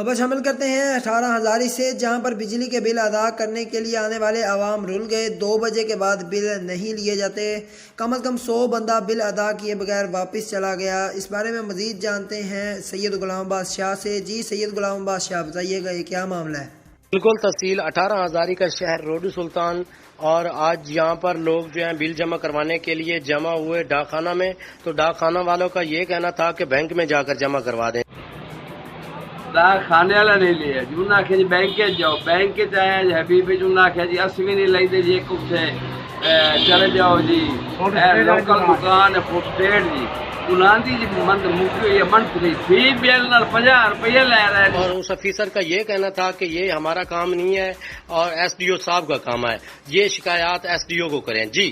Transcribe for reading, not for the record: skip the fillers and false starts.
खबर शामिल करते हैं 18,000 से, जहां पर बिजली के बिल अदा करने के लिए आने वाले आवाम रुल गए। 2 बजे के बाद बिल नहीं लिए जाते। कम अज़ कम 100 बंदा बिल अदा किए बगैर वापस चला गया। इस बारे में मजीद जानते हैं सैयद गुलाम बादशाह से। जी सैयद गुलाम बादशाह, बताइएगा ये क्या मामला है? बिल्कुल, तहसील 18,000 का शहर रोडू सुल्तान, और आज यहाँ पर लोग जो हैं बिल जमा करवाने के लिए जमा हुए डाकखाना में। तो डाकखाना वालों का ये कहना था कि बैंक में जाकर जमा करवा दें। खाने वाला नहीं लिया जी, उन्हें आखिया जी बैंक जाओ, बैंक आया जी हबीब उन्हें आखिया जी अस भी नहीं लेंदे जी, एक उत्थे चले जाओ जी लोकल दुकान है फुटस्टेट जी, उन्होंने जी मंद मुक्की मंथली फी बिल 50 रुपये ले रहे हैं। और उस अफीसर का ये कहना था कि ये हमारा काम नहीं है और SDO साहब का काम है, ये शिकायत SDO को करें। जी।